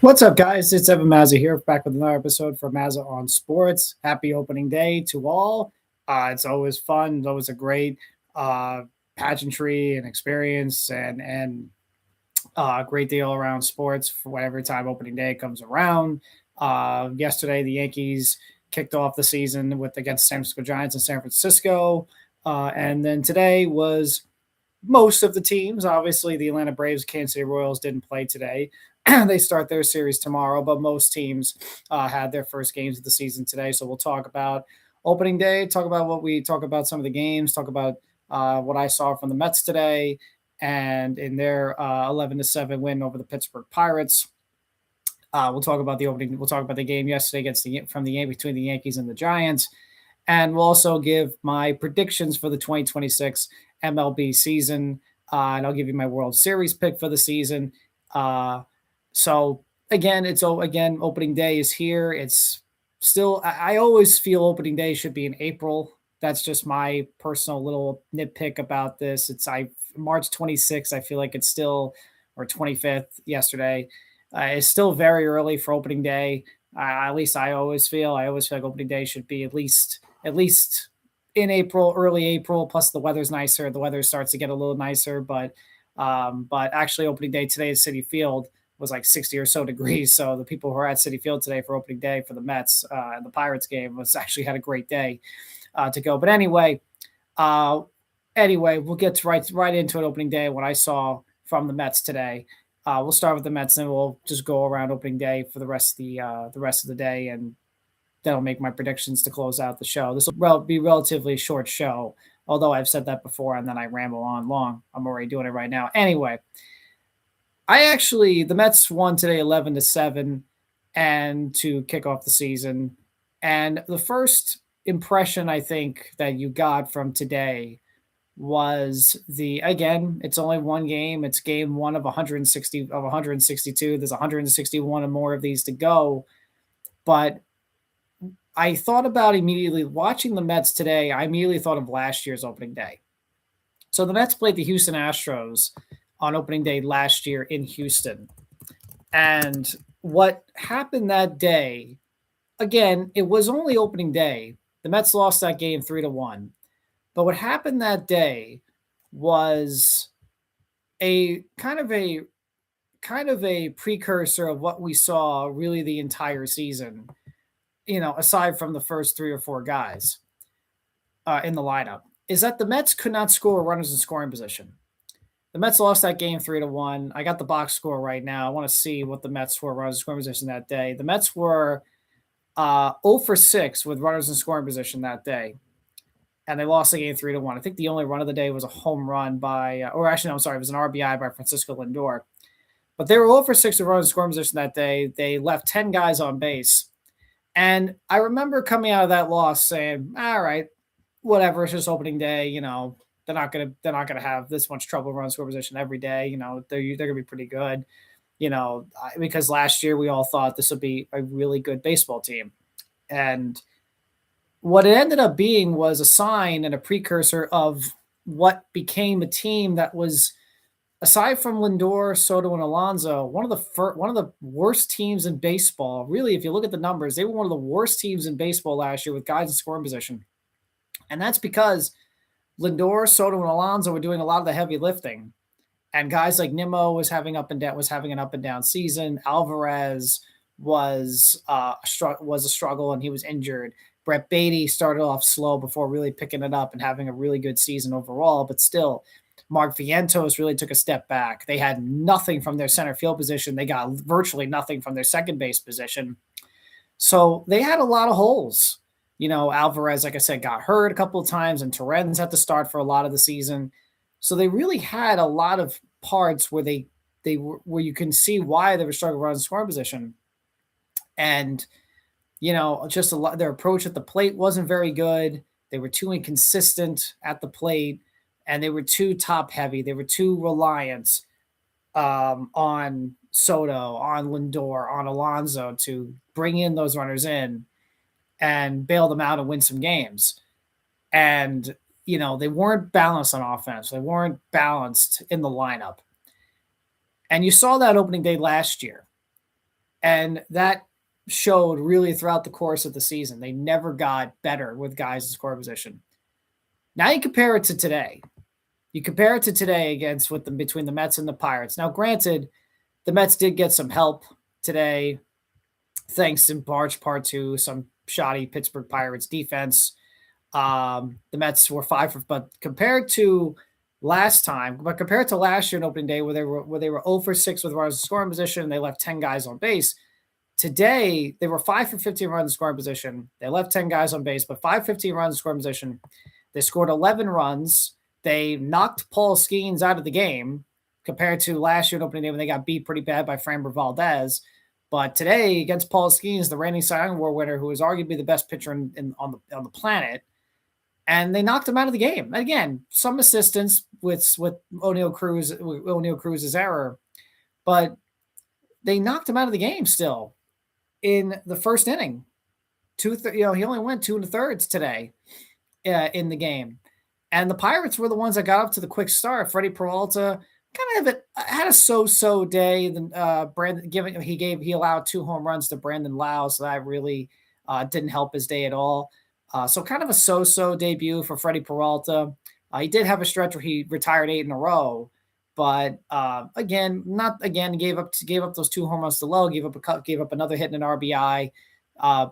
What's up, guys? It's Evan Mazza here, back with another episode for Mazza on Sports. Happy opening day to all. It's always fun. It's always a great uh, pageantry and experience, and great deal around sports for whatever time opening day comes around. Yesterday, the Yankees kicked off the season with against San Francisco Giants in San Francisco, and then today was most of the teams. Obviously, the Atlanta Braves, Kansas City Royals didn't play today. They start their series tomorrow, but most teams had their first games of the season today. So we'll talk about opening day, talk about some of the games, talk about what I saw from the Mets today, and in their 11-7 win over the Pittsburgh Pirates. We'll talk about the opening. We'll talk about the game yesterday between the Yankees and the Giants, and we'll also give my predictions for the 2026 MLB season. And I'll give you my World Series pick for the season. So again, opening day is here. It's still, I always feel opening day should be in April. That's just my personal little nitpick about this. March 26th. I feel like it's still, or 25th yesterday. It's still very early for opening day. At least I always feel. I always feel like opening day should be at least in April, early April. Plus the weather's nicer. The weather starts to get a little nicer, but actually opening day today at Citi Field was like 60 or so degrees. So the people who are at Citi Field today for opening day for the Mets and the Pirates game was actually had a great day to go. But anyway, we'll get right into it. Opening day, what I saw from the Mets today. We'll start with the Mets, and we'll just go around opening day for the rest of the day, and then I'll make my predictions to close out the show. This will be a relatively short show, although I've said that before, and then I ramble on long. I'm already doing it right now. Anyway, the Mets won today 11-7, and to kick off the season. And the first impression I think that you got from today was again, it's only one game. It's game one of 162. There's 161 and more of these to go. But I thought about immediately watching the Mets today. I immediately thought of last year's opening day. So the Mets played the Houston Astros on opening day last year in Houston. And what happened that day, again, it was only opening day. The Mets lost that game 3-1. But what happened that day was a kind of a precursor of what we saw really the entire season, aside from the first 3 or 4 guys in the lineup, is that the Mets could not score runners in scoring position. The Mets lost that game 3-1. I got the box score right now. I want to see what the Mets were runners in scoring position that day. The Mets were 0 for 6 with runners in scoring position that day. And they lost the game 3-1. I think the only run of the day was a home run it was an RBI by Francisco Lindor. But they were 0 for 6 with runners in scoring position that day. They left 10 guys on base. And I remember coming out of that loss saying, all right, whatever, it's just opening day, they're not gonna have this much trouble running score position every day. They're gonna be pretty good. Because last year we all thought this would be a really good baseball team. And what it ended up being was a sign and a precursor of what became a team that was, aside from Lindor, Soto, and Alonso, one of the worst teams in baseball. Really, if you look at the numbers, they were one of the worst teams in baseball last year with guys in scoring position. And that's because Lindor, Soto, and Alonso were doing a lot of the heavy lifting. And guys like Nimmo was having an up and down season. Alvarez was a struggle, and he was injured. Brett Beatty started off slow before really picking it up and having a really good season overall, but still, Mark Vientos really took a step back. They had nothing from their center field position. They got virtually nothing from their second base position. So they had a lot of holes. Alvarez, like I said, got hurt a couple of times, and Torrens had to start for a lot of the season. So they really had a lot of parts where where you can see why they were struggling running scoring position. And just their approach at the plate wasn't very good. They were too inconsistent at the plate, and they were too top heavy. They were too reliant on Soto, on Lindor, on Alonso to bring in those runners in and bail them out and win some games. And, they weren't balanced on offense. They weren't balanced in the lineup. And you saw that opening day last year. And that showed really throughout the course of the season. They never got better with guys in scoring position. Now you compare it to today. You compare it to today against with them between the Mets and the Pirates. Now, granted, the Mets did get some help today, thanks in large part to some shoddy Pittsburgh Pirates defense. The Mets were but compared to last year in opening day where they were 0 for 6 with runners in scoring position, and they left 10 guys on base. Today, they were 5 for 15 runs in scoring position. They left 10 guys on base, but 5 15 runs in scoring position. They scored 11 runs. They knocked Paul Skeens out of the game compared to last year in opening day when they got beat pretty bad by Framber Valdez. But today, against Paul Skeens, the reigning Cy Young Award winner, who is arguably the best pitcher on the planet, and they knocked him out of the game. Again, some assistance with O'Neal Cruz's error, but they knocked him out of the game still in the first inning. He only went 2 1/3 today in the game. And the Pirates were the ones that got up to the quick start. Freddie Peralta kind of had a so-so day. Then he allowed 2 home runs to Brandon Lau, so that really didn't help his day at all. So kind of a so-so debut for Freddie Peralta. He did have a stretch where he retired 8 in a row, but again, gave up those 2 home runs to Lowe, gave up another hit and an RBI,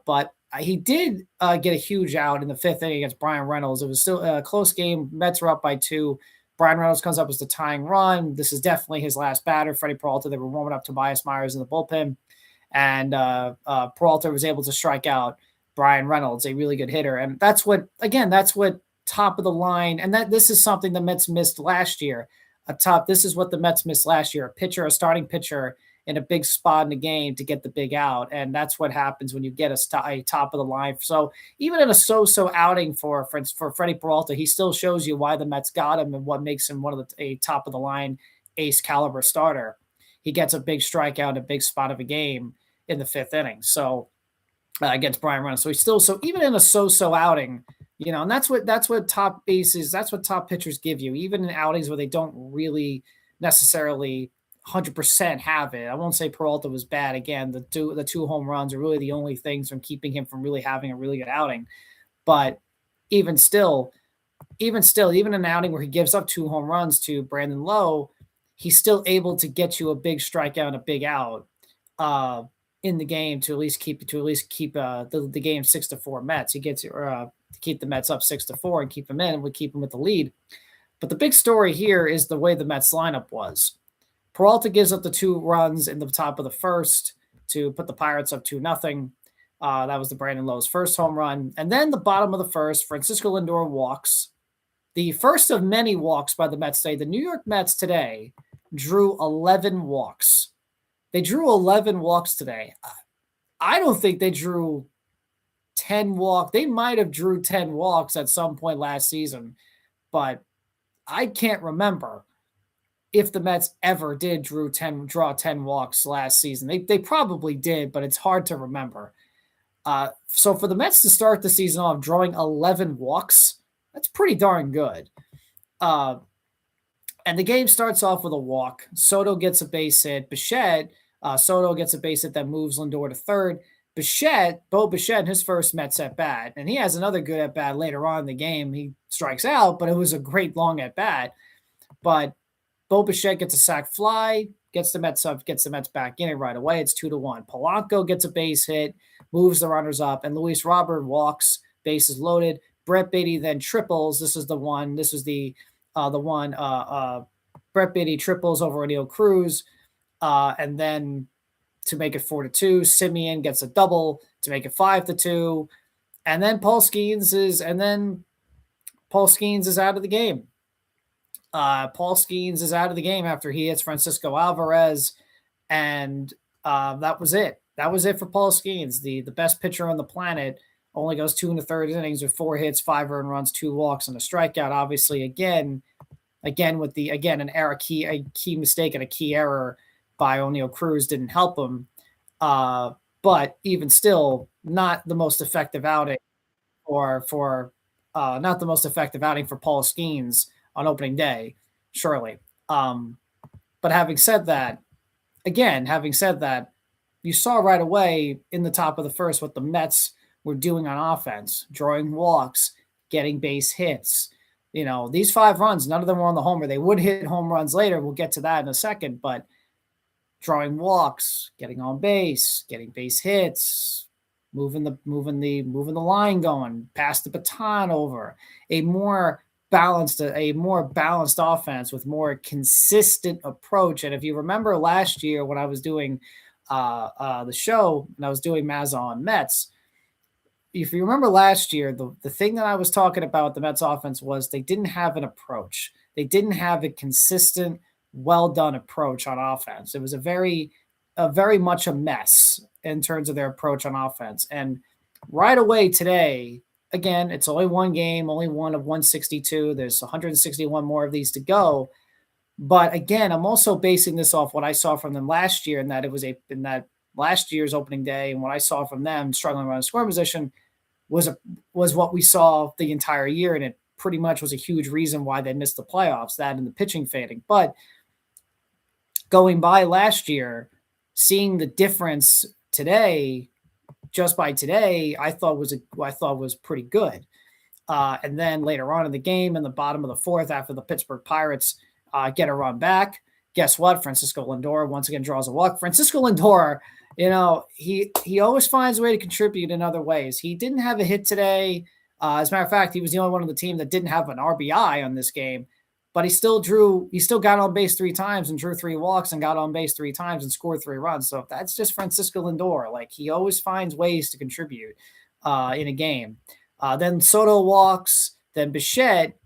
but he did get a huge out in the 5th inning against Brian Reynolds. It was still a close game. Mets were up by 2. Brian Reynolds comes up as the tying run. This is definitely his last batter. Freddie Peralta, they were warming up Tobias Myers in the bullpen, and Peralta was able to strike out Brian Reynolds, a really good hitter. And that's what top of the line, and this is something the Mets missed last year. This is what the Mets missed last year, a starting pitcher in a big spot in the game to get the big out. And that's what happens when you get a top of the line. So even in a so-so outing for Freddie Peralta, he still shows you why the Mets got him and what makes him a top of the line ace caliber starter. He gets a big strikeout, a big spot of a game in the 5th inning. So against Brian Reynolds. So even in a so-so outing, and that's what top aces, that's what top pitchers give you, even in outings where they don't really necessarily 100% have it. I won't say Peralta was bad. Again, the two home runs are really the only things from keeping him from really having a really good outing. But even an outing where he gives up 2 home runs to Brandon Lowe, he's still able to get you a big strikeout and a big out in the game to at least keep the game 6-4 Mets. He gets to keep the Mets up 6-4 and keep them in, and would keep them with the lead. But the big story here is the way the Mets lineup was. Peralta gives up the 2 runs in the top of the first to put the Pirates up 2-0. That was the Brandon Lowe's first home run. And then the bottom of the first, Francisco Lindor walks. The first of many walks by the Mets today. The New York Mets today drew 11 walks. They drew 11 walks today. I don't think they drew 10 walks. They might have drew 10 walks at some point last season, but I can't remember if the Mets ever did draw 10 walks last season. They probably did, but it's hard to remember. So for the Mets to start the season off drawing 11 walks, that's pretty darn good. And the game starts off with a walk. Soto gets a base hit. Soto gets a base hit that moves Lindor to third. Bo Bichette, his first Mets at bat, and he has another good at bat later on in the game. He strikes out, but it was a great long at bat. But Bo Bichette gets a sac fly, gets the Mets back in it right away. It's 2-1. Polanco gets a base hit, moves the runners up, and Luis Robert walks, bases loaded. Brett Beatty then triples. This is the one. This was the one. Brett Beatty triples over O'Neal Cruz, and then to make it 4-2, Simeon gets a double to make it 5-2, and then Paul Skeens is out of the game. Paul Skeens is out of the game after he hits Francisco Alvarez, and that was it. That was it for Paul Skeens, the best pitcher on the planet. Only goes 2 1/3 innings with 4 hits, 5 earned runs, 2 walks, and a strikeout. Obviously, again with an error, a key mistake and a key error by O'Neal Cruz didn't help him. But even still, not the most effective outing for Paul Skeens on opening day, surely. But having said that, you saw right away in the top of the first what the Mets were doing on offense, drawing walks, getting base hits. These 5 runs, none of them were on the homer. They would hit home runs later. We'll get to that in a second, but drawing walks, getting on base, getting base hits, moving the line going, pass the baton over, a more balanced offense with more consistent approach. And if you remember last year when I was doing the show and I was doing Mazza on Mets, if you remember last year, the thing that I was talking about the Mets offense was they didn't have an approach. They didn't have a consistent, well done approach on offense. It was a very much a mess in terms of their approach on offense. And right away today, again, it's only one game, only one of 162. There's 161 more of these to go. But again, I'm also basing this off what I saw from them last year, and that it was in that last year's opening day, and what I saw from them struggling around the scoring position was what we saw the entire year, and it pretty much was a huge reason why they missed the playoffs, that and the pitching fading. But going by last year, seeing the difference today, just by today, I thought was pretty good. And then later on in the game, in the bottom of the fourth, after the Pittsburgh Pirates get a run back, guess what? Francisco Lindor once again draws a walk. Francisco Lindor, he always finds a way to contribute in other ways. He didn't have a hit today. As a matter of fact, he was the only one on the team that didn't have an RBI on this game. But he still got on base 3 times and drew 3 walks and got on base 3 times and scored 3 runs. So that's just Francisco Lindor. Like, he always finds ways to contribute in a game. Then Soto walks, then Bichette,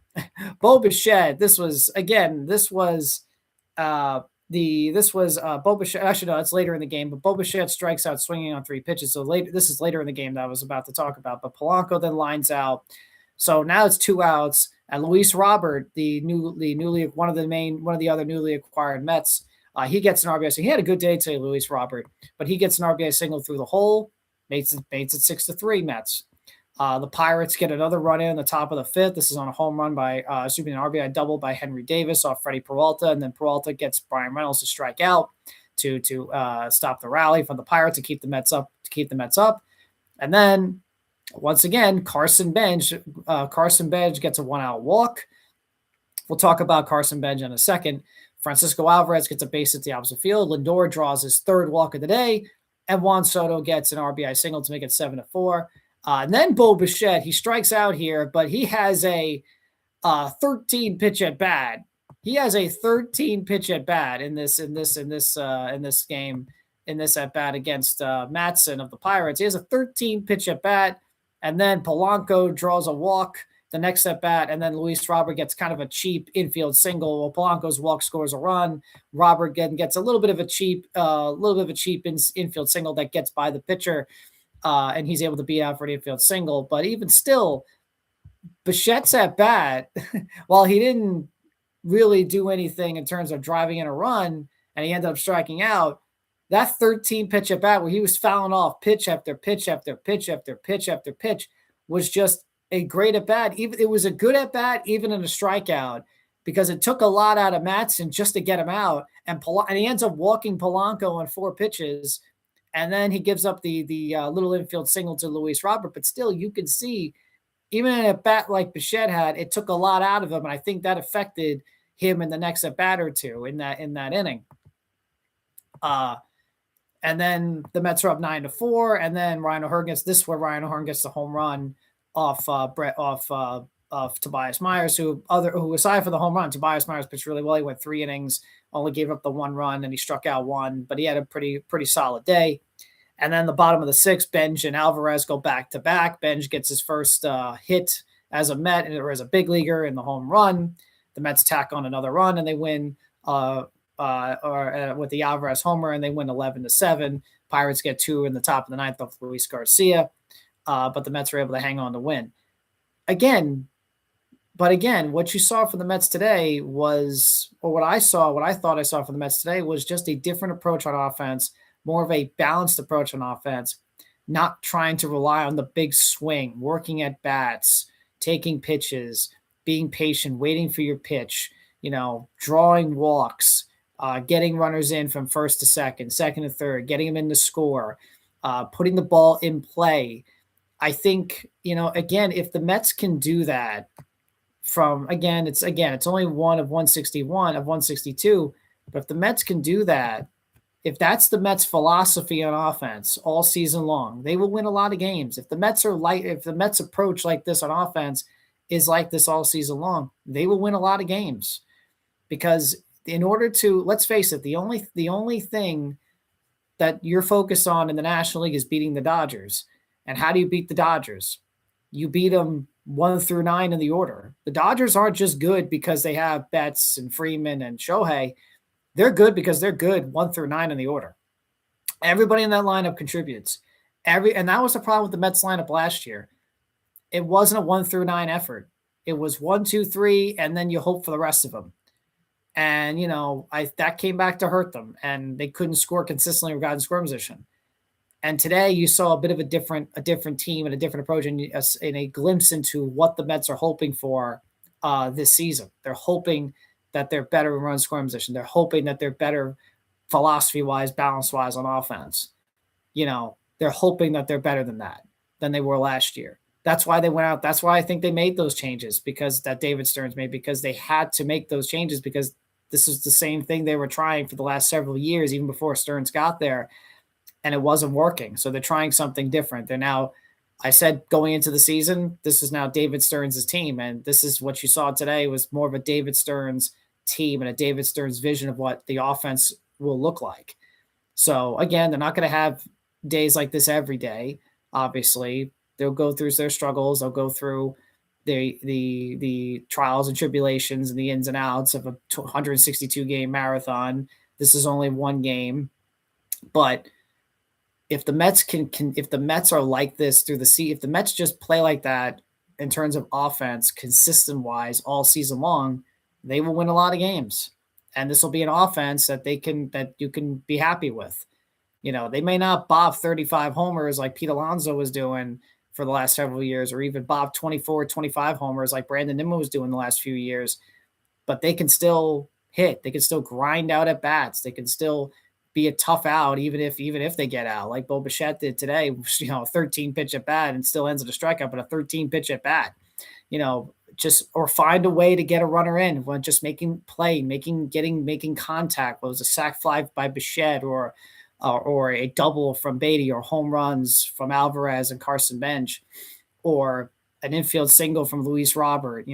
Bo Bichette. This was Bo Bichette. Actually, no, it's later in the game, but Bo Bichette strikes out swinging on 3 pitches. So this is later in the game that I was about to talk about. But Polanco then lines out. So now it's 2 outs. And Luis Robert, one of the other newly acquired Mets, he gets an RBI. So he had a good day today, Luis Robert, but he gets an RBI single through the hole, makes it 6-3 Mets. The Pirates get another run in the top of the 5th. This is on a home run an RBI double by Henry Davis off Freddie Peralta, and then Peralta gets Brian Reynolds to strike out to stop the rally from the Pirates to keep the Mets up. And then once again, Carson Bench gets a 1-out walk. We'll talk about Carson Bench in a second. Francisco Alvarez gets a base at the opposite field. Lindor draws his 3rd walk of the day, and Juan Soto gets an RBI single to make it 7-4. And then Bo Bichette, he strikes out here, but he has a 13 pitch at bat. He has a 13 pitch at bat in this game, in this at bat against Matson of the Pirates. He has a 13 pitch at bat. And then Polanco draws a walk the next at bat, and then Luis Robert gets kind of a cheap infield single. Well, Polanco's walk scores a run. Robert again gets a little bit of a cheap infield single that gets by the pitcher, and he's able to beat out for an infield single. But even still, Bichette's at bat, while he didn't really do anything in terms of driving in a run, and he ended up striking out, that 13 pitch at bat where he was fouling off pitch after pitch after pitch after pitch after pitch was just a great at bat. It was a good at bat, even in a strikeout, because it took a lot out of Matson just to get him out. And he ends up walking Polanco on 4 pitches, and then he gives up the little infield single to Luis Robert. But still, you can see, even in a bat like Bichette had, it took a lot out of him, and I think that affected him in the next at bat or two in that inning. And then the Mets are up 9-4, and then Ryan O'Hearn gets the home run off Tobias Myers, who aside from the home run, Tobias Myers pitched really well. He went 3 innings, only gave up the 1 run, and he struck out 1, but he had a pretty solid day. And then the bottom of the 6th, Benj and Alvarez go back to back. Benj gets his first hit as a Met or as a big leaguer in the home run. The Mets tack on another run, and they win. With the Alvarez homer, and they win 11-7. Pirates get 2 in the top of the 9th off Luis Garcia, but the Mets are able to hang on to win. Again, what you saw from the Mets today was, or what I thought I saw from the Mets today was just a different approach on offense, more of a balanced approach on offense, not trying to rely on the big swing, working at bats, taking pitches, being patient, waiting for your pitch, drawing walks, getting runners in from first to second, second to third, getting them in to score, putting the ball in play. I think, again, if the Mets can do that it's only one of 161 of 162, but if the Mets can do that, if that's the Mets philosophy on offense all season long, they will win a lot of games. If the Mets approach like this on offense is like this all season long, they will win a lot of games. Because in order to, let's face it, the only thing that you're focused on in the National League is beating the Dodgers. And how do you beat the Dodgers? You beat them 1 through 9 in the order. The Dodgers aren't just good because they have Betts and Freeman and Shohei. They're good because they're good 1 through 9 in the order. Everybody in that lineup contributes. And that was the problem with the Mets lineup last year. It wasn't a 1 through 9 effort. It was 1, 2, 3, and then you hope for the rest of them. And, that came back to hurt them, and they couldn't score consistently regarding scoring position. And today you saw a bit of a different team and a different approach in a glimpse into what the Mets are hoping for this season. They're hoping that they're better in run scoring position. They're hoping that they're better philosophy-wise, balance-wise on offense. They're hoping that they're better than they were last year. That's why they went out. That's why I think they made those changes that David Stearns made, because they had to make those changes because this is the same thing they were trying for the last several years, even before Stearns got there, and it wasn't working. So they're trying something different. They're now, I said going into the season, this is now David Stearns' team, and this is what you saw today was more of a David Stearns team and a David Stearns vision of what the offense will look like. So again, they're not going to have days like this every day. Obviously, they'll go through their struggles. They'll go through the trials and tribulations and the ins and outs of a 162 game marathon. This is only one game, but if the Mets if the Mets are like this through the season, if the Mets just play like that in terms of offense, consistent wise all season long, they will win a lot of games. And this will be an offense that you can be happy with. They may not bob 35 homers like Pete Alonso was doing for the last several years, or even bob 24, 25 homers like Brandon Nimmo was doing the last few years, but they can still hit. They can still grind out at bats. They can still be a tough out, even if they get out, like Bo Bichette did today, 13 pitch at bat and still ends at a strikeout, but a 13 pitch at bat, or find a way to get a runner in when just making play, making contact. Whether it was a sac fly by Bichette or a double from Beatty, or home runs from Alvarez and Carson Bench, or an infield single from Luis Robert,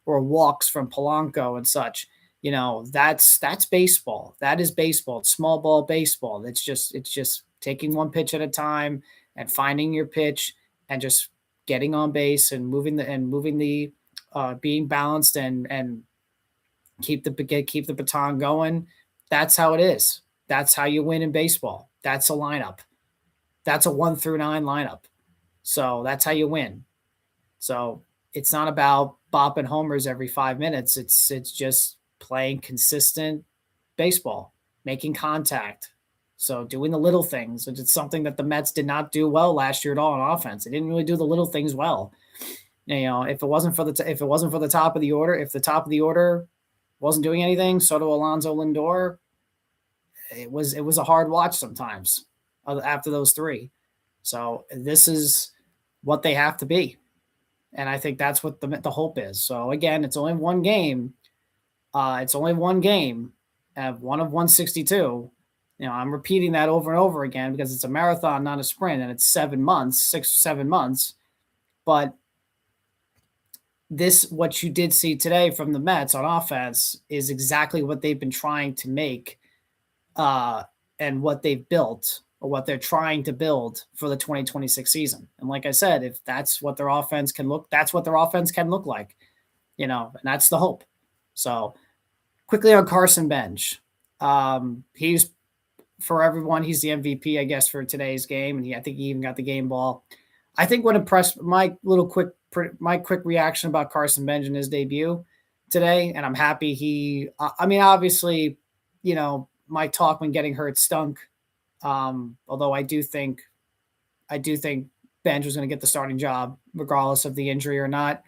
or walks from Polanco and such. That's baseball. That is baseball. It's small ball baseball. It's just taking one pitch at a time and finding your pitch and just getting on base and moving the being balanced and keep the baton going. That's how it is. That's how you win in baseball. That's a lineup. That's a 1 through 9 lineup. So that's how you win. So it's not about bopping homers every 5 minutes. It's just playing consistent baseball, making contact. So doing the little things, which is something that the Mets did not do well last year at all on offense. They didn't really do the little things well. If it wasn't for the top of the order, if the top of the order wasn't doing anything, Soto, Alonso, Lindor, it was a hard watch sometimes after those three. So this is what they have to be. And I think that's what the hope is. So again, it's only one game. One of 162. I'm repeating that over and over again because it's a marathon, not a sprint, and it's 7 months, 7 months. But what you did see today from the Mets on offense is exactly what they've been trying to make, and what they've built, or what they're trying to build for the 2026 season. And like I said, if that's what their offense can look, that's what their offense can look like, and that's the hope. So quickly on Carson Bench, he's, for everyone, he's the MVP, I guess, for today's game. And I think he even got the game ball. I think what impressed my quick reaction about Carson Bench in his debut today, and I'm happy obviously, Mike Tauchman getting hurt stunk. Although I do think Bench was going to get the starting job regardless of the injury or not.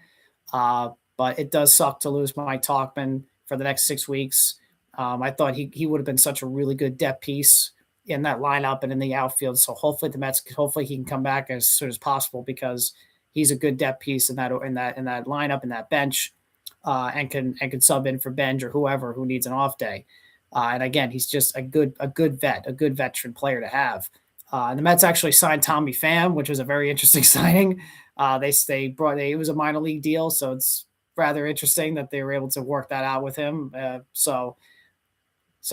But it does suck to lose Mike Tauchman for the next 6 weeks. I thought he would have been such a really good depth piece in that lineup and in the outfield. So hopefully hopefully he can come back as soon as possible, because he's a good depth piece in that lineup, in that bench, and can sub in for Benj or whoever who needs an off day. And again, he's just a good veteran player to have. And the Mets actually signed Tommy Pham, which was a very interesting signing. It was a minor league deal, so it's rather interesting that they were able to work that out with him. So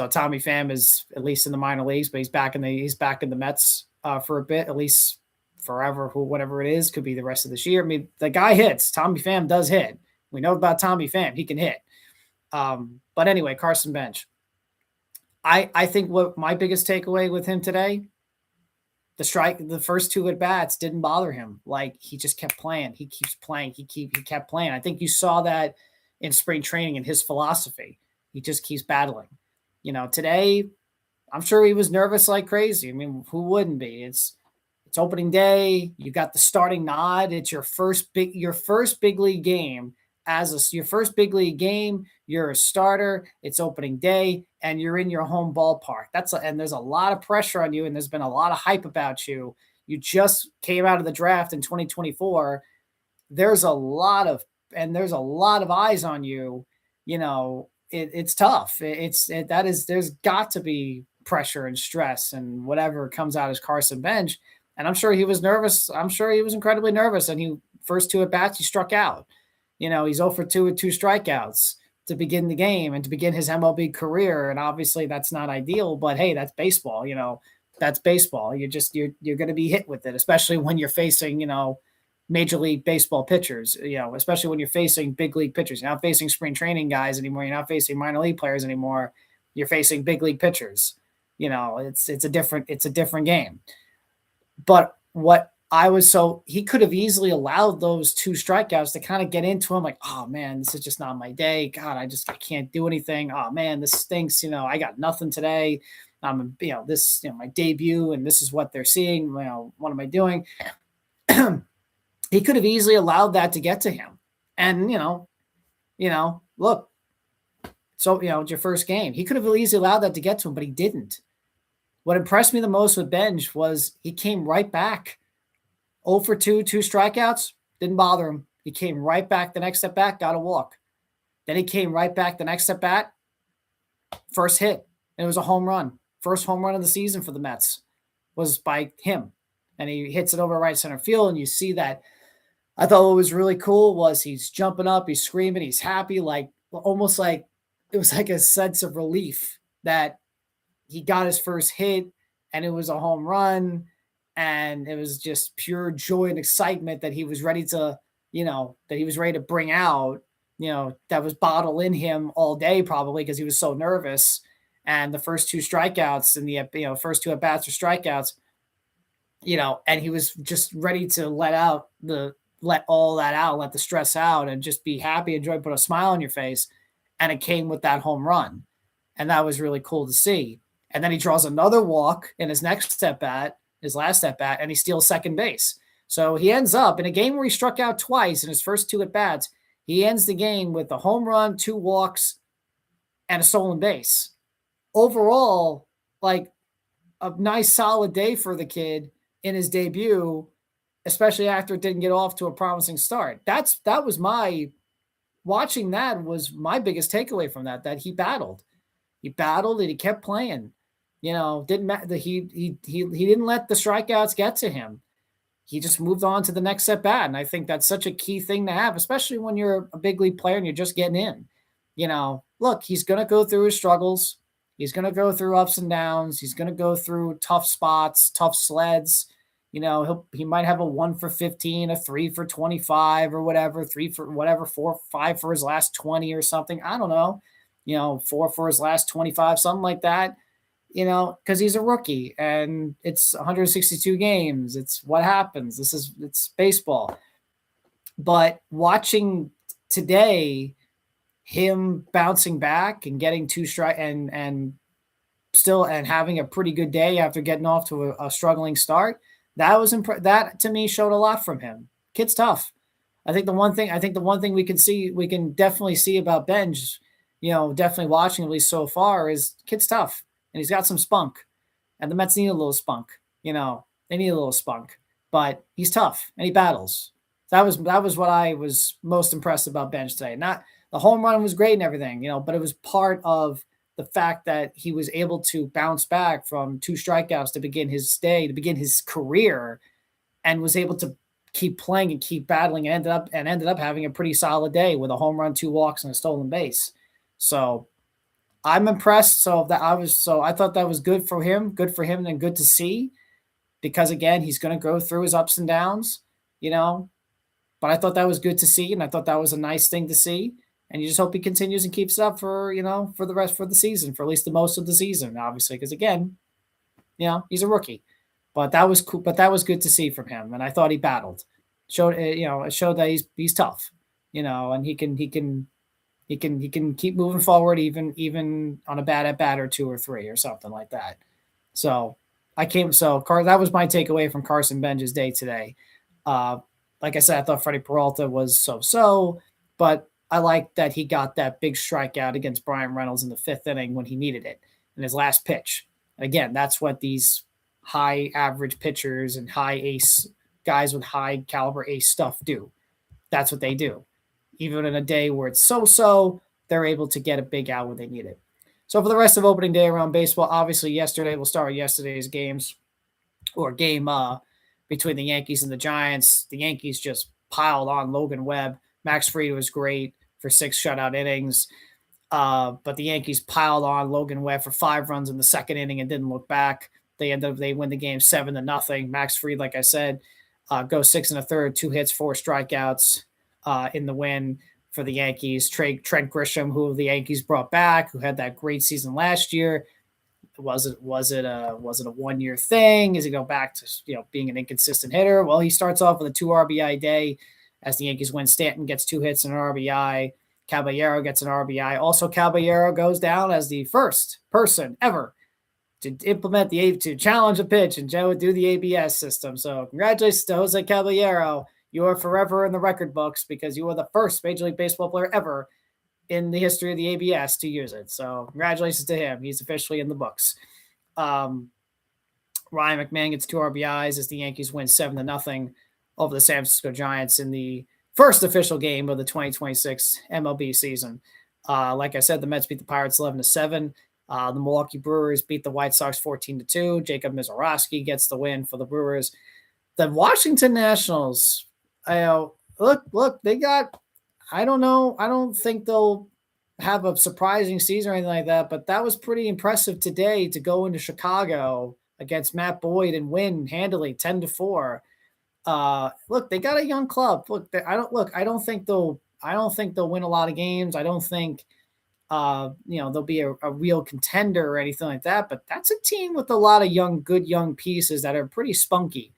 Tommy Pham is at least in the minor leagues, but he's back in the Mets for a bit, at least forever. Whatever it is, could be the rest of this year. I mean, the guy hits. Tommy Pham does hit. We know about Tommy Pham; he can hit. But anyway, Carson Bench. I think what my biggest takeaway with him today, the first two at bats didn't bother him. Like, he just kept playing. He keeps playing. He kept playing. I think you saw that in spring training in his philosophy. He just keeps battling. Today, I'm sure he was nervous like crazy. I mean, who wouldn't be? It's opening day. You got the starting nod. It's your first big league game. Your first big league game, you're a starter. It's opening day, and you're in your home ballpark. And there's a lot of pressure on you, and there's been a lot of hype about you. You just came out of the draft in 2024. There's a lot of eyes on you. It's tough. There's got to be pressure and stress and whatever comes out as Carson Bench. And I'm sure he was nervous. I'm sure he was incredibly nervous. And first two at bats, he struck out. He's 0 for 2 with 2 strikeouts to begin the game and to begin his MLB career. And obviously that's not ideal, but hey, that's baseball. That's baseball. You're going to be hit with it, especially when you're facing, Major League Baseball pitchers, especially when you're facing big league pitchers. You're not facing spring training guys anymore. You're not facing minor league players anymore. You're facing big league pitchers. It's a different game. But he could have easily allowed those 2 strikeouts to kind of get into him. Like, oh man, this is just not my day. God, I can't do anything. Oh man, this stinks. I got nothing today. My debut, and this is what they're seeing. What am I doing? He could have easily allowed that to get to him. And, look, so, it's your first game. He could have easily allowed that to get to him, but he didn't. What impressed me the most with Benj was he came right back. 0 for 2, 2 strikeouts, didn't bother him. He came right back the next at bat, got a walk. Then he came right back the next at bat, first hit, and it was a home run. First home run of the season for the Mets was by him. And he hits it over right center field, and you see that. I thought what was really cool was he's jumping up, he's screaming, he's happy, almost like it was like a sense of relief that he got his first hit and it was a home run. And it was just pure joy and excitement that he was ready to, bring out, that was bottled in him all day, probably because he was so nervous. And the first 2 strikeouts and the, first 2 at bats or strikeouts, and he was just ready to let all that out, let the stress out, and just be happy, enjoy, put a smile on your face. And it came with that home run. And that was really cool to see. And then he draws another walk in his next at bat, his last at bat, and he steals second base. So he ends up in a game where he struck out twice in his first 2 at bats. He ends the game with a home run, 2 walks, and a stolen base. Overall, like a nice solid day for the kid in his debut, especially after it didn't get off to a promising start. Watching that was my biggest takeaway from that he battled. He battled and he kept playing. Didn't matter. He didn't let the strikeouts get to him. He just moved on to the next at bat. And I think that's such a key thing to have, especially when you're a big league player and you're just getting in. Look, he's going to go through his struggles. He's going to go through ups and downs. He's going to go through tough spots, tough sleds. He might have a 1 for 15, a 3 for 25 or whatever, 3 for whatever, 4, 5 for his last 20 or something. I don't know. 4 for his last 25, something like that. Because he's a rookie and it's 162 games. It's what happens. It's baseball. But watching today, him bouncing back and getting 2 strike and having a pretty good day after getting off to a struggling start, that to me showed a lot from him. Kid's tough. I think the one thing we can definitely see about Benj, definitely watching at least so far is kid's tough and he's got some spunk. And the Mets need a little spunk. They need a little spunk, but he's tough and he battles. That was what I was most impressed about Bench today. Not the home run was great and everything, but it was part of the fact that he was able to bounce back from 2 strikeouts to begin his day, to begin his career, and was able to keep playing and keep battling and ended up having a pretty solid day with a home run, 2 walks, and a stolen base. So I'm impressed. So I thought that was good for him, and good to see, because again, he's going to go through his ups and downs, you know. But I thought that was good to see, and I thought that was a nice thing to see. And you just hope he continues and keeps it up for the rest for the season, for at least the most of the season, obviously, because again, he's a rookie. But that was cool. But that was good to see from him, and I thought he battled. It showed that he's tough, and he can keep moving forward even on a bad at bat or 2 or 3 or something like that. So that was my takeaway from Carson Bench's day today. Like I said, I thought Freddie Peralta was so, but I like that he got that big strikeout against Brian Reynolds in the 5th inning when he needed it in his last pitch. And again, that's what these high average pitchers and high ace guys with high caliber ace stuff do. That's what they do. Even in a day where it's so, they're able to get a big out when they need it. So for the rest of opening day around baseball, obviously yesterday, we'll start with yesterday's game between the Yankees and the Giants. The Yankees just piled on Logan Webb. Max Fried was great for 6 shutout innings. But the Yankees piled on Logan Webb for 5 runs in the 2nd inning and didn't look back. They win the game 7-0. Max Fried, like I said, goes 6 1/3, 2 hits, 4 strikeouts in the win for the Yankees. Trent Grisham, who the Yankees brought back, who had that great season last year. Was it a 1-year thing? Is he go back to being an inconsistent hitter? Well, he starts off with a 2 RBI day as the Yankees win. Stanton gets 2 hits and an RBI. Caballero gets an RBI. Also, Caballero goes down as the first person ever to implement to challenge a pitch and do the ABS system. So congratulations to Jose Caballero. You are forever in the record books because you are the first Major League Baseball player ever in the history of the ABS to use it. So congratulations to him. He's officially in the books. Ryan McMahon gets 2 RBIs as the Yankees win 7-0 over the San Francisco Giants in the first official game of the 2026 MLB season. Like I said, the Mets beat the Pirates 11-7. The Milwaukee Brewers beat the White Sox 14-2. Jacob Mizorowski gets the win for the Brewers. The Washington Nationals, look, they got, I don't know. I don't think they'll have a surprising season or anything like that, but that was pretty impressive today to go into Chicago against Matt Boyd and win handily 10-4. Look, they got a young club. I don't think they'll win a lot of games. I don't think they'll be a real contender or anything like that, but that's a team with a lot of good young pieces that are pretty spunky.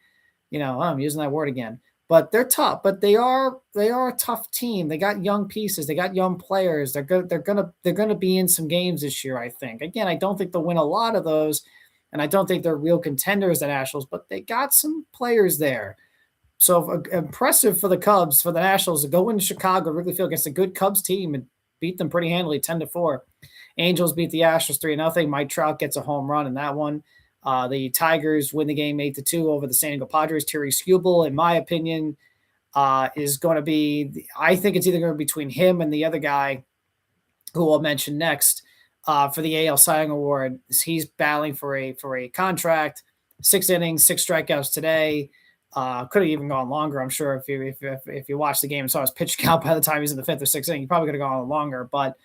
I'm using that word again. But they're tough. But they are a tough team. They got young pieces. They got young players. They're good. They're gonna be in some games this year, I think. Again, I don't think they'll win a lot of those, and I don't think they're real contenders, the Nationals. But they got some players there. So impressive for the Cubs, for the Nationals to go into Chicago, Wrigley Field against a good Cubs team and beat them pretty handily, 10-4. Angels beat the Astros 3-0. Mike Trout gets a home run in that one. The Tigers win the game 8-2 over the San Diego Padres. Terry Skubal, in my opinion, is going to be. I think it's either going to be between him and the other guy, who I'll mention next, for the AL Cy Young Award. He's battling for a contract. 6 innings, 6 strikeouts today. Could have even gone longer. I'm sure if you watch the game and saw his pitch count by the time he's in the 5th or 6th inning, he probably could have gone longer. But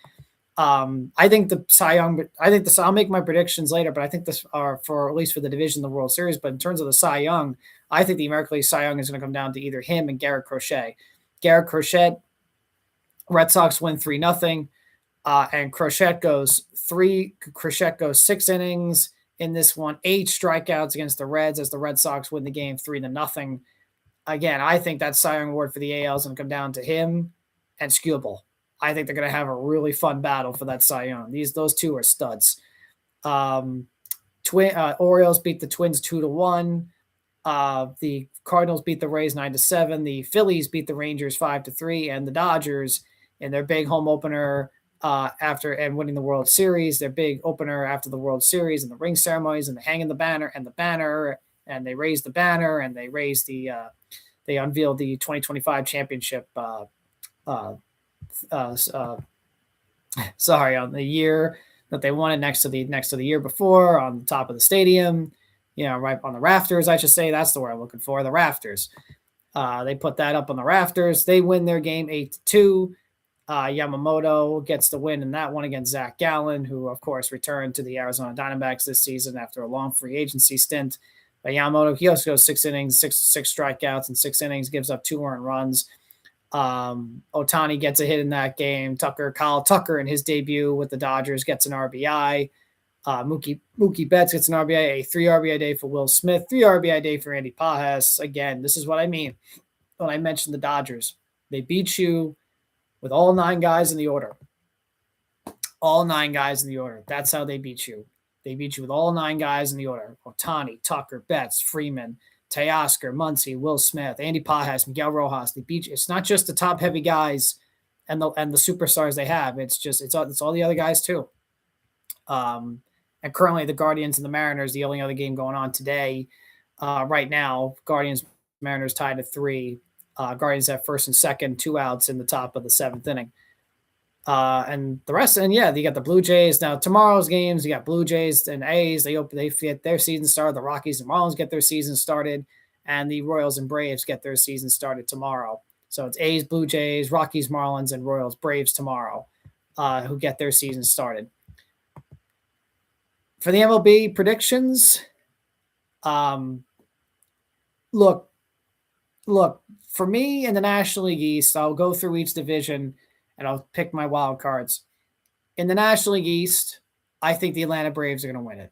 I think the Cy Young. I'll make my predictions later, but I think this are for at least for the division, the World Series. But in terms of the Cy Young, I think the American League Cy Young is going to come down to either him and Garrett Crochet. Garrett Crochet, Red Sox win 3-0, and Crochet goes 6 innings in this one, 8 strikeouts against the Reds as the Red Sox win the game 3-0. Again, I think that Cy Young Award for the AL is going to come down to him and Skubal. I think they're going to have a really fun battle for that Cy Young. Those two are studs. Orioles beat the Twins 2-1. The Cardinals beat the Rays 9-7. The Phillies beat the Rangers 5-3, and the Dodgers in their big home opener after and winning the World Series, their big opener after the World Series and the ring ceremonies and the hanging the banner and they raised the banner and they unveiled the 2025 championship. Uh, sorry, on the year that they won it next to the year before on the top of the stadium, right on the rafters. I should say that's the word I'm looking for. The rafters. They put that up on the rafters. They win their game 8-2. Yamamoto gets the win in that one against Zach Gallen, who, of course, returned to the Arizona Diamondbacks this season after a long free agency stint. But Yamamoto, he also goes 6 innings, six strikeouts in 6 innings, gives up 2 earned runs. Ohtani gets a hit in that game. Kyle Tucker in his debut with the Dodgers gets an RBI. Mookie Betts gets an RBI, a 3 RBI day for Will Smith, 3 RBI day for Andy Pajas. Again, this is what I mean when I mentioned the Dodgers. They beat you with all 9 guys in the order. All 9 guys in the order. That's how they beat you. They beat you with all 9 guys in the order. Ohtani, Tucker, Betts, Freeman, Teoscar, Muncy, Will Smith, Andy Pajas, Miguel Rojas. They beat you. It's not just the top heavy guys and the superstars they have. It's all the other guys too. And currently the Guardians and the Mariners, the only other game going on today, right now, Guardians Mariners tied at 3. Guardians have first and second, 2 outs in the top of the 7th inning. And the rest, and yeah, you got the Blue Jays. Now tomorrow's games, you got Blue Jays and A's. They get their season started. The Rockies and Marlins get their season started, and the Royals and Braves get their season started tomorrow. So it's A's, Blue Jays, Rockies, Marlins, and Royals, Braves tomorrow, who get their season started. For the MLB predictions, look, for me in the National League East, I'll go through each division and I'll pick my wild cards. In the National League East, I think the Atlanta Braves are going to win it.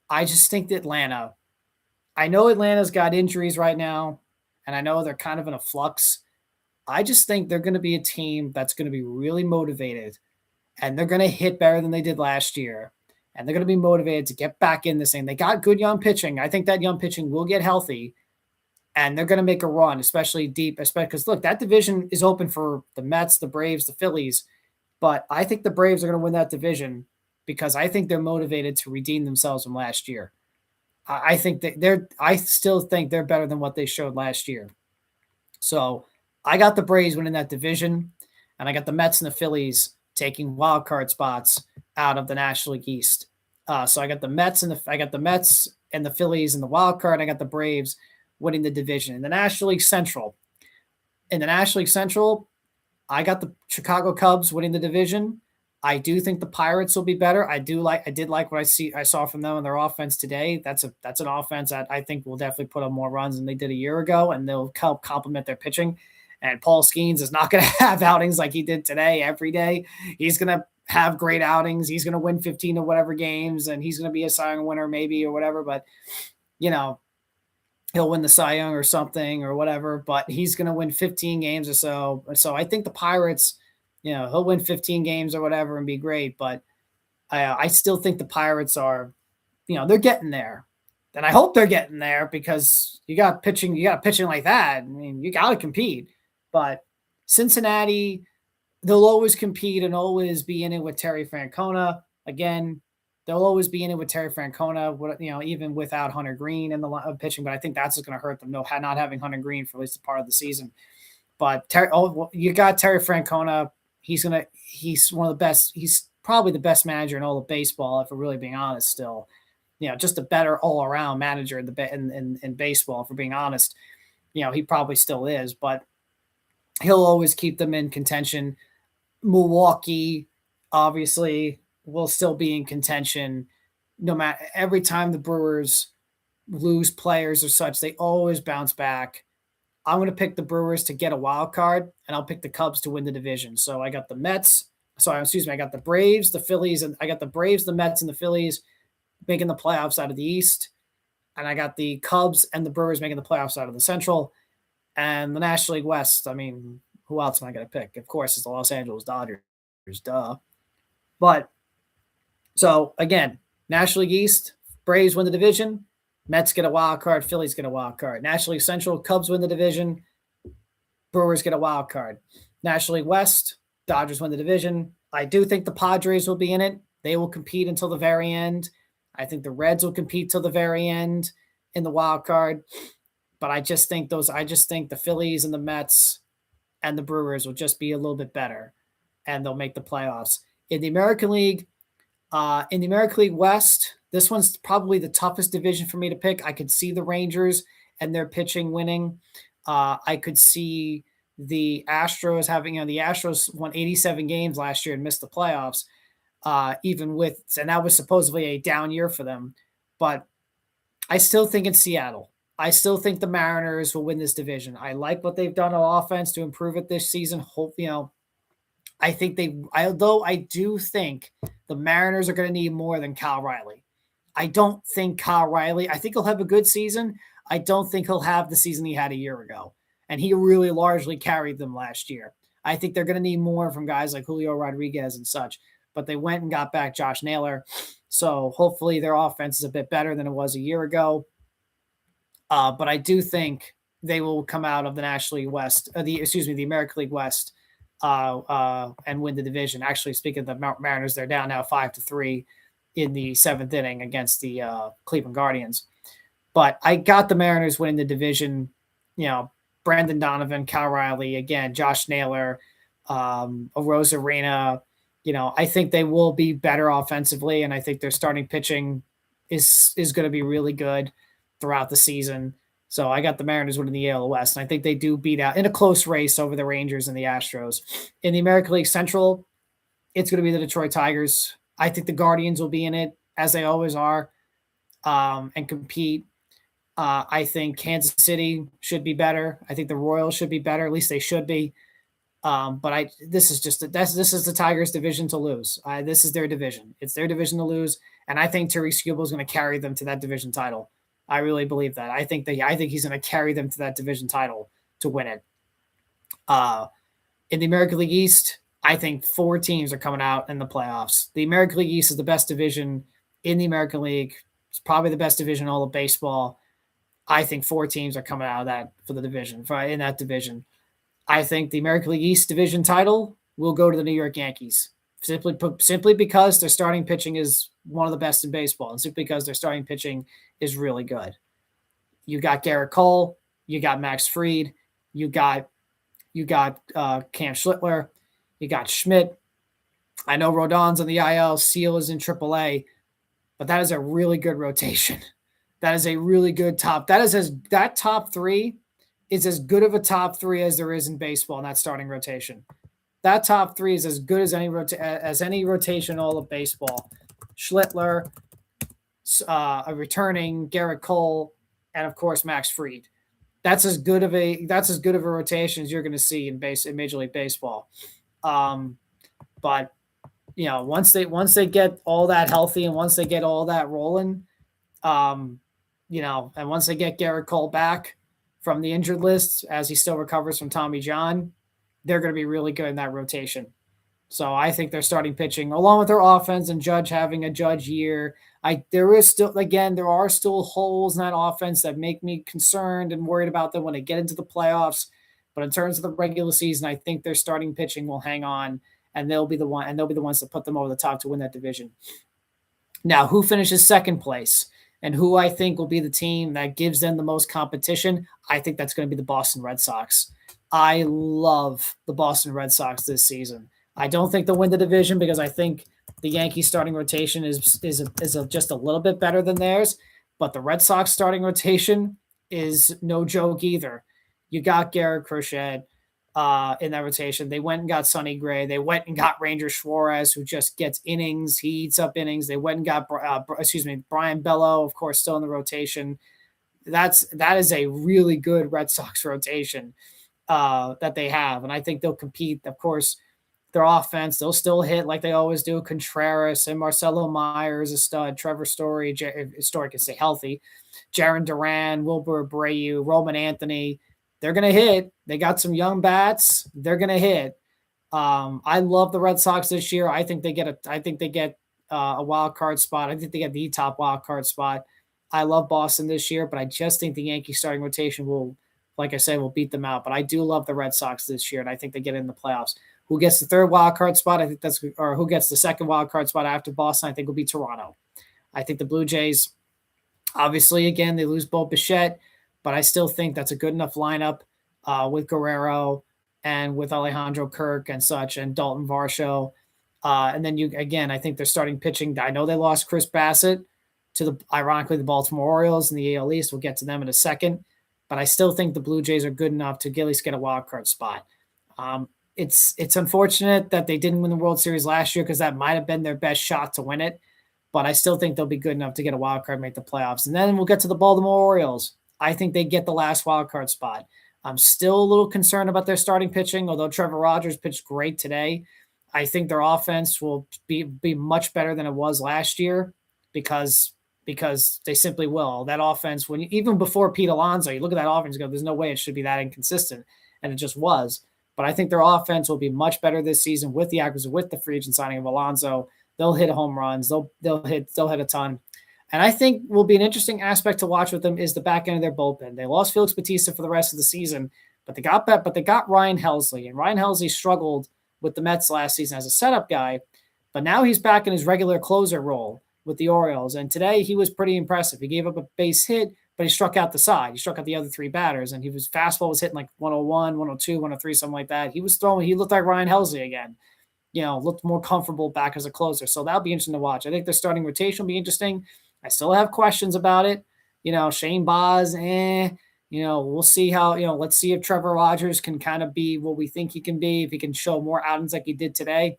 I just think that I know Atlanta's got injuries right now, and I know they're kind of in a flux. I just think they're going to be a team that's going to be really motivated, and they're going to hit better than they did last year, and they're going to be motivated to get back in this thing. They got good young pitching. I think that young pitching will get healthy, and they're going to make a run, especially deep, because, look, that division is open for the Mets, the Braves, the Phillies, but I think the Braves are going to win that division because I think they're motivated to redeem themselves from last year. I still think they're better than what they showed last year. So I got the Braves winning that division, and I got the Mets and the Phillies taking wild card spots out of the National League East. So I got the Mets and the Phillies in the wild card. And I got the Braves winning the division. In the National League Central, I got the Chicago Cubs winning the division. I do think the Pirates will be better. I did like what I saw from them in their offense today. That's an offense that I think will definitely put up more runs than they did a year ago, and they'll help complement their pitching. And Paul Skeens is not going to have outings like he did today every day. He's going to have great outings. He's going to win 15 or whatever games, and he's going to be a Cy Young winner maybe or whatever. But, he'll win the Cy Young or something or whatever. But he's going to win 15 games or so. So I think the Pirates, he'll win 15 games or whatever and be great. But I still think the Pirates are, they're getting there. And I hope they're getting there because you got pitching like that. I mean, you got to compete. But Cincinnati, they'll always compete and always be in it with Terry Francona. Again, they'll always be in it with Terry Francona, even without Hunter Green in the pitching. But I think that's going to hurt them, not having Hunter Green for at least a part of the season. But you got Terry Francona. He's one of the best. He's probably the best manager in all of baseball, if we're really being honest still. Just a better all-around manager in baseball, if we're being honest. He probably still is, but he'll always keep them in contention. Milwaukee, obviously, will still be in contention. No matter every time the Brewers lose players or such, they always bounce back. I'm going to pick the Brewers to get a wild card, and I'll pick the Cubs to win the division. So I got the I got the Braves, the Phillies, and I got the Braves, the Mets, and the Phillies making the playoffs out of the East. And I got the Cubs and the Brewers making the playoffs out of the Central. And the National League West, I mean, who else am I going to pick? Of course, it's the Los Angeles Dodgers, duh. But, so, again, National League East, Braves win the division, Mets get a wild card, Phillies get a wild card. National League Central, Cubs win the division, Brewers get a wild card. National League West, Dodgers win the division, I do think the Padres will be in it. They will compete until the very end. I think the Reds will compete till the very end in the wild card. But I just think the Phillies and the Mets and the Brewers will just be a little bit better, and they'll make the playoffs. In the American League, in the American League West, this one's probably the toughest division for me to pick. I could see the Rangers and their pitching winning. I could see the Astros having, the Astros won 87 games last year and missed the playoffs, even with, and that was supposedly a down year for them. But I still think it's Seattle. I still think the Mariners will win this division. I like what they've done on offense to improve it this season. Hope, I think although I do think the Mariners are going to need more than Kyle Riley. I don't think Kyle Riley, I think he'll have a good season. I don't think he'll have the season he had a year ago. And he really largely carried them last year. I think they're going to need more from guys like Julio Rodriguez and such. But they went and got back Josh Naylor. So hopefully their offense is a bit better than it was a year ago. But I do think they will come out of the National League West, the American League West, and win the division. Actually, speaking of the Mariners, they're down now 5-3 in the seventh inning against the Cleveland Guardians. But I got the Mariners winning the division. Brandon Donovan, Kyle Riley, again, Josh Naylor, Arozarena. I think they will be better offensively, and I think their starting pitching is going to be really good throughout the season. So I got the Mariners winning the AL West, and I think they do beat out in a close race over the Rangers and the Astros. In the American League Central, it's going to be the Detroit Tigers. I think the Guardians will be in it, as they always are, and compete. I think Kansas City should be better. I think the Royals should be better. At least they should be. But this is the Tigers' division to lose. This is their division. It's their division to lose, and I think Terry Skubal is going to carry them to that division title. I really believe that. I think he's going to carry them to that division title to win it. In the American League East, I think 4 teams are coming out in the playoffs. The American League East is the best division in the American League. It's probably the best division in all of baseball. I think 4 teams are coming out of that for the division, in that division. I think the American League East division title will go to the New York Yankees, simply because their starting pitching is one of the best in baseball, and simply because their starting pitching is really good. You got Garrett Cole, you got Max Fried, you got Cam Schlittler, you got Schmidt. I know Rodon's on the IL, Seal is in AAA, but that is a really good rotation. That is a really good top. That top 3 is as good of a top 3 as there is in baseball in that starting rotation. That top 3 is as good as any rotation in all of baseball. Schlittler, a returning Garrett Cole, and of course Max Fried. That's as good of a rotation as you're going to see in Major League Baseball. But once they get all that healthy and once they get all that rolling, and once they get Garrett Cole back from the injured list as he still recovers from Tommy John, they're going to be really good in that rotation. So I think their starting pitching, along with their offense and Judge having a Judge year, there are still holes in that offense that make me concerned and worried about them when they get into the playoffs. But in terms of the regular season, I think their starting pitching will hang on, and they'll be the ones that put them over the top to win that division. Now, who finishes second place and who I think will be the team that gives them the most competition? I think that's going to be the Boston Red Sox. I love the Boston Red Sox this season. I don't think they'll win the division because I think the Yankees starting rotation is just a little bit better than theirs, but the Red Sox starting rotation is no joke either. You got Garrett Crochet in that rotation. They went and got Sonny Gray. They went and got Ranger Suarez, who just gets innings. He eats up innings. They went and got Brian Bello, of course, still in the rotation. That is a really good Red Sox rotation that they have, and I think they'll compete. Of course, their offense, they'll still hit like they always do. Contreras and Marcelo Myers, a stud. Trevor Story can stay healthy. Jarren Duran, Wilbur Abreu, Roman Anthony. They're going to hit. They got some young bats. They're going to hit. I love the Red Sox this year. I think they get a wild card spot. I think they get the top wild card spot. I love Boston this year, but I just think the Yankees starting rotation will, like I said, will beat them out. But I do love the Red Sox this year, and I think they get in the playoffs. Who gets the third wild card spot? I think that's, or who gets the second wild card spot after Boston? I think will be Toronto. I think the Blue Jays, obviously, again, they lose Bo Bichette, but I still think that's a good enough lineup with Guerrero and with Alejandro Kirk and such, and Dalton Varsho. And then I think they're starting pitching. I know they lost Chris Bassett to ironically, the Baltimore Orioles in the AL East. We'll get to them in a second, but I still think the Blue Jays are good enough to at least get a wild card spot. It's unfortunate that they didn't win the World Series last year, because that might have been their best shot to win it. But I still think they'll be good enough to get a wild card, make the playoffs. And then we'll get to the Baltimore Orioles. I think they get the last wild card spot. I'm still a little concerned about their starting pitching, although Trevor Rogers pitched great today. I think their offense will be much better than it was last year because they simply will. That offense, even before Pete Alonso, you look at that offense and go, there's no way it should be that inconsistent. And it just was. But I think their offense will be much better this season with the acquisition, with the free agent signing of Alonso. They'll hit home runs. They'll hit a ton. And I think will be an interesting aspect to watch with them is the back end of their bullpen. They lost Felix Bautista for the rest of the season, but they got Ryan Helsley, and Ryan Helsley struggled with the Mets last season as a setup guy, but now he's back in his regular closer role with the Orioles. And today he was pretty impressive. He gave up a base hit, but he struck out the side. He struck out the other three batters, and his fastball was hitting like 101, 102, 103, something like that. He looked like Ryan Helsley again. Looked more comfortable back as a closer. So that'll be interesting to watch. I think their starting rotation will be interesting. I still have questions about it. Shane Baz, we'll see how, let's see if Trevor Rogers can kind of be what we think he can be, if he can show more outings like he did today.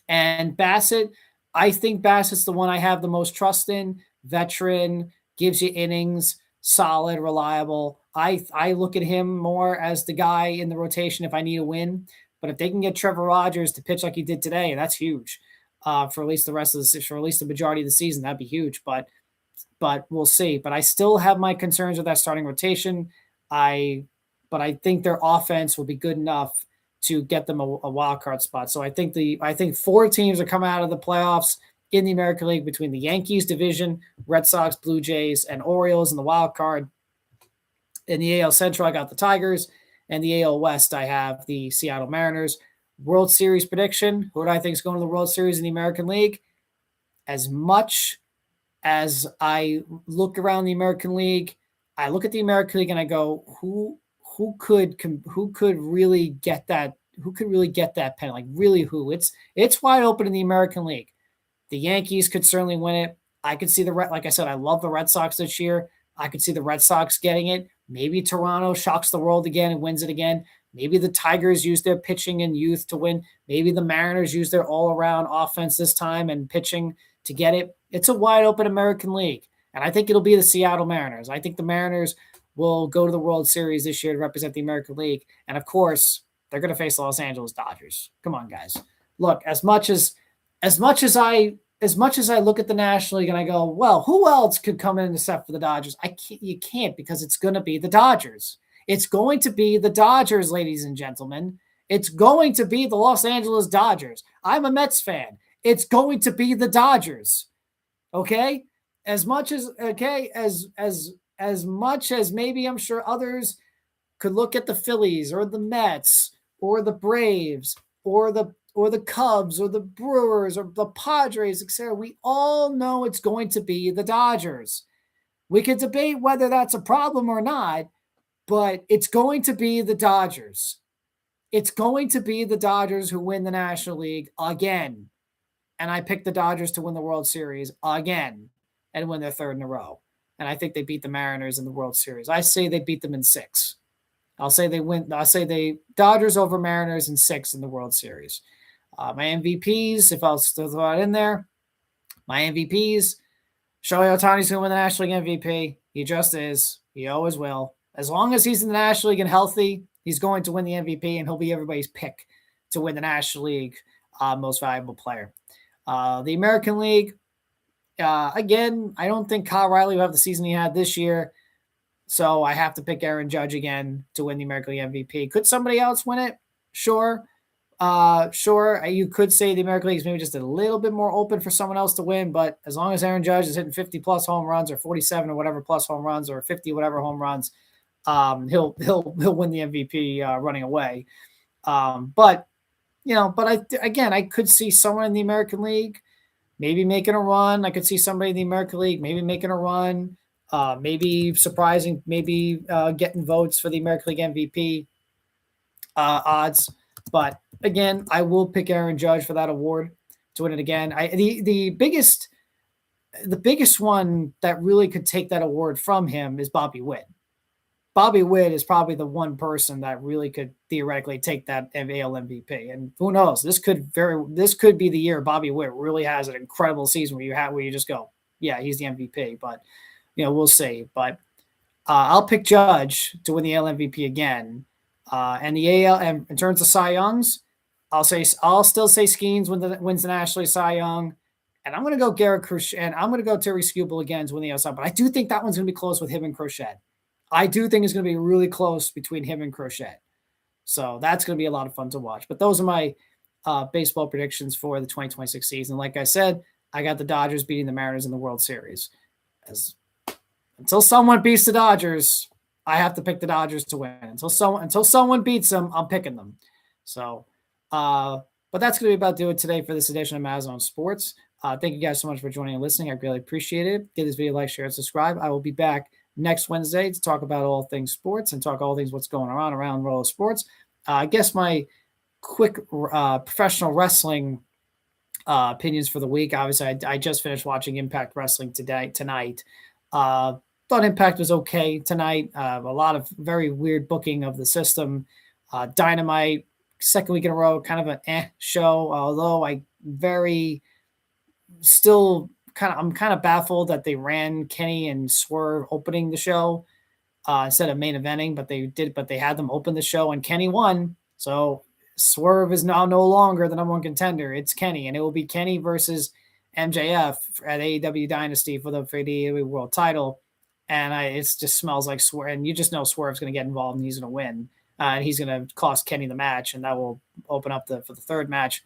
And Bassett, I think Bassett's the one I have the most trust in. Veteran, gives you innings, solid, reliable. I look at him more as the guy in the rotation if I need a win. But if they can get Trevor Rogers to pitch like he did today, that's huge for at least the rest of the, for at least the majority of the season. That'd be huge. But we'll see. But I still have my concerns with that starting rotation. But I think their offense will be good enough to get them a wild card spot. So I think 4 teams are coming out of the playoffs in the American League between the Yankees division, Red Sox, Blue Jays, and Orioles in the wild card. In the AL Central, I got the Tigers. And the AL West, I have the Seattle Mariners. World Series prediction. Who do I think is going to the World Series in the American League? As much as I look around the American League, I look at the American League and I go, who could really get that? Who could really get that pen? Like really, who? It's wide open in the American League. The Yankees could certainly win it. I could see like I said, I love the Red Sox this year. I could see the Red Sox getting it. Maybe Toronto shocks the world again and wins it again. Maybe the Tigers use their pitching and youth to win. Maybe the Mariners use their all-around offense this time and pitching to get it. It's a wide-open American League, and I think it'll be the Seattle Mariners. I think the Mariners will go to the World Series this year to represent the American League, and of course, they're going to face the Los Angeles Dodgers. Come on, guys. Look, as much as I look at the National League and I go, well, who else could come in except for the Dodgers? You can't because it's going to be the Dodgers. It's going to be the Dodgers, ladies and gentlemen. It's going to be the Los Angeles Dodgers. I'm a Mets fan. It's going to be the Dodgers. Okay? As much as maybe I'm sure others could look at the Phillies or the Mets or the Braves or the Cubs or the Brewers or the Padres, etc. We all know it's going to be the Dodgers. We could debate whether that's a problem or not, but it's going to be the Dodgers. It's going to be the Dodgers who win the National League again. And I picked the Dodgers to win the World Series again and win their 3rd in a row. And I think they beat the Mariners in the World Series. I say they beat them in 6. I'll say they Dodgers over Mariners in 6 in the World Series. My MVPs, if I'll still throw it in there, my MVPs, Shohei Ohtani's going to win the National League MVP. He just is. He always will. As long as he's in the National League and healthy, he's going to win the MVP, and he'll be everybody's pick to win the National League most valuable player. The American League, again, I don't think Kyle Riley will have the season he had this year, so I have to pick Aaron Judge again to win the American League MVP. Could somebody else win it? Sure. Sure. You could say the American League is maybe just a little bit more open for someone else to win, but as long as Aaron Judge is hitting 50 plus home runs or 47 or whatever plus home runs or 50 whatever home runs, he'll win the MVP running away. But But I could see someone in the American League maybe making a run. I could see somebody in the American League maybe making a run, maybe surprising, maybe getting votes for the American League MVP odds. But again, I will pick Aaron Judge for that award to win it again. The biggest one that really could take that award from him is Bobby Witt. Bobby Witt is probably the one person that really could theoretically take that AL MVP. And who knows? This could be the year Bobby Witt really has an incredible season where you just go, yeah, he's the MVP. But we'll see. But I'll pick Judge to win the AL MVP again. And the AL, and in terms of Cy Youngs, I'll still say Skeens wins the National League Cy Young. And I'm going to go Garrett Crochet, and I'm going to go Terry Skubal again to win the outside. But I do think that one's going to be close with him and Crochet. I do think it's going to be really close between him and Crochet. So that's going to be a lot of fun to watch. But those are my baseball predictions for the 2026 season. Like I said, I got the Dodgers beating the Mariners in the World Series. Until someone beats the Dodgers, I have to pick the Dodgers to win. Until someone beats them, I'm picking them. So, but that's going to be about do it today for this edition of MazzaOnSports. Thank you guys so much for joining and listening. I really appreciate it. Give this video a like, share, and subscribe. I will be back next Wednesday to talk about all things sports and talk all things what's going on around world of sports. I guess my quick professional wrestling opinions for the week. Obviously, I just finished watching Impact Wrestling tonight. Thought Impact was okay tonight. A lot of very weird booking of the system. Dynamite, second week in a row, kind of an show. Although I'm kind of baffled that they ran Kenny and Swerve opening the show instead of main eventing, but they had them open the show and Kenny won. So Swerve is now no longer the number one contender. It's Kenny, and it will be Kenny versus MJF at AEW Dynasty for the AEW World Title. And it just smells like Swerve, and you just know Swerve's going to get involved and he's going to win. And he's going to cost Kenny the match, and that will open up for the third match.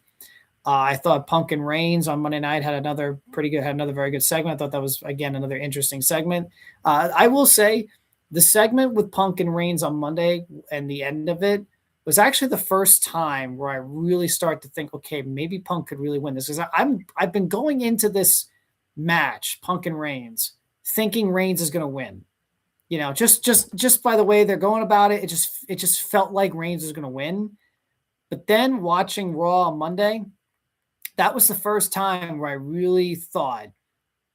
I thought Punk and Reigns on Monday night had another very good segment. I thought that was, again, another interesting segment. I will say the segment with Punk and Reigns on Monday and the end of it was actually the first time where I really start to think, okay, maybe Punk could really win this. Because I've been going into this match, Punk and Reigns, thinking Reigns is going to win. Just by the way they're going about it, it just felt like Reigns was going to win. But then watching Raw on Monday, that was the first time where I really thought,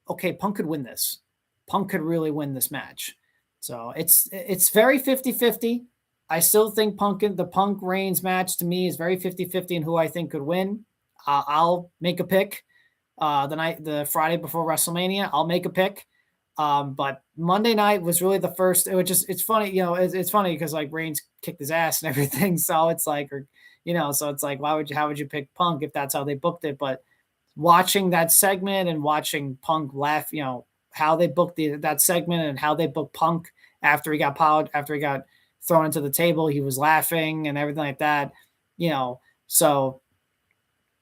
okay, Punk could win this. Punk could really win this match. So it's very 50-50. I still think the Punk Reigns match to me is very 50-50 in who I think could win. I'll make a pick the Friday before WrestleMania. I'll make a pick. But Monday night was really the first. It's funny, it's funny because like Reigns kicked his ass and everything. So it's like, so it's like, how would you pick Punk if that's how they booked it? But watching that segment and watching Punk laugh, how they booked that segment and how they booked Punk after he got thrown into the table, he was laughing and everything like that, so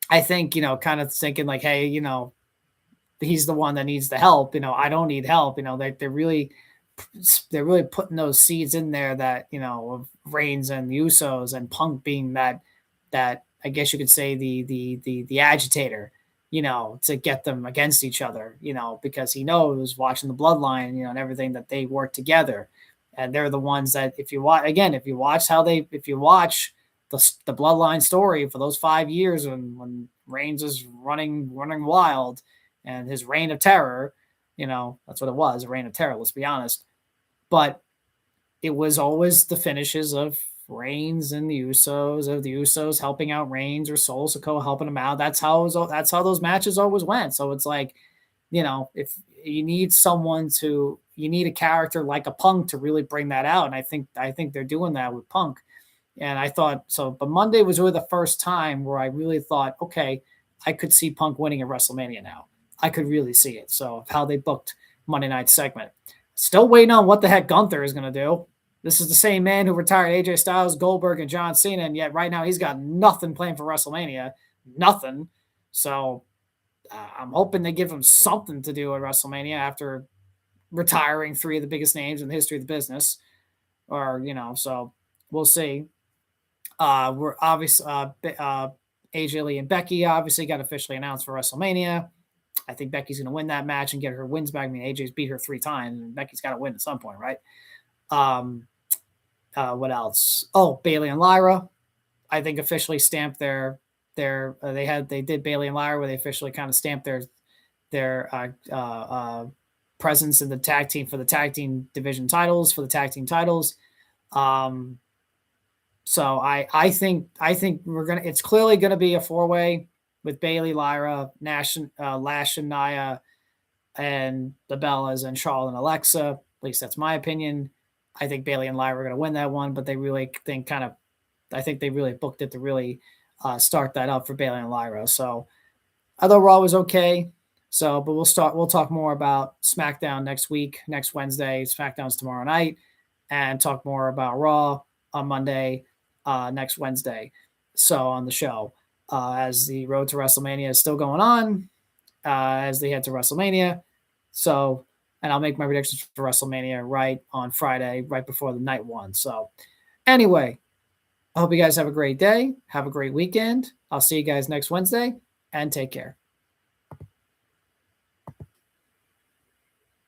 I think, kind of thinking like, hey, he's the one that needs the help. I don't need help. They're really putting those seeds in there that, of Reigns and the Usos and Punk being that I guess you could say the agitator, to get them against each other, because he knows watching the Bloodline, and everything that they work together. And they're the ones that if you watch the Bloodline story for those 5 years when Reigns is running wild and his reign of terror, that's what it was, a reign of terror, let's be honest. But it was always the finishes of Reigns and the Usos helping out Reigns or Solo Sikoa helping him out. That's how those matches always went. So it's like, if you need you need a character like a Punk to really bring that out. And I think they're doing that with Punk. And I thought so, but Monday was really the first time where I really thought, okay, I could see Punk winning at WrestleMania now. I could really see it. So how they booked Monday night segment. Still waiting on what the heck Gunther is going to do. This is the same man who retired AJ Styles, Goldberg, and John Cena, and yet right now he's got nothing planned for WrestleMania. Nothing. So I'm hoping they give him something to do at WrestleMania after retiring 3 of the biggest names in the history of the business. Or, so we'll see. We're obviously AJ Lee and Becky obviously got officially announced for WrestleMania. I think Becky's going to win that match and get her wins back. I mean, AJ's beat her 3 times, and Becky's got to win at some point, right? What else? Oh, Bayley and Lyra, I think officially stamped they did Bayley and Lyra where they officially kind of stamped their presence in the tag team for the tag team division titles for the tag team titles. So I think it's clearly gonna be a 4-way with Bayley, Lyra, Lash and Nia, and the Bellas and Charlotte and Alexa. At least that's my opinion. I think Bayley and Lyra are going to win that one, but they really I think they really booked it to really start that up for Bayley and Lyra. So I thought Raw was okay. So, but we'll talk more about SmackDown next week, next Wednesday. SmackDown's tomorrow night, and talk more about Raw on Monday, next Wednesday. So on the show, as the road to WrestleMania is still going on, as they head to WrestleMania. So, and I'll make my predictions for WrestleMania right on Friday, right before the night one. So anyway, I hope you guys have a great day. Have a great weekend. I'll see you guys next Wednesday, and take care.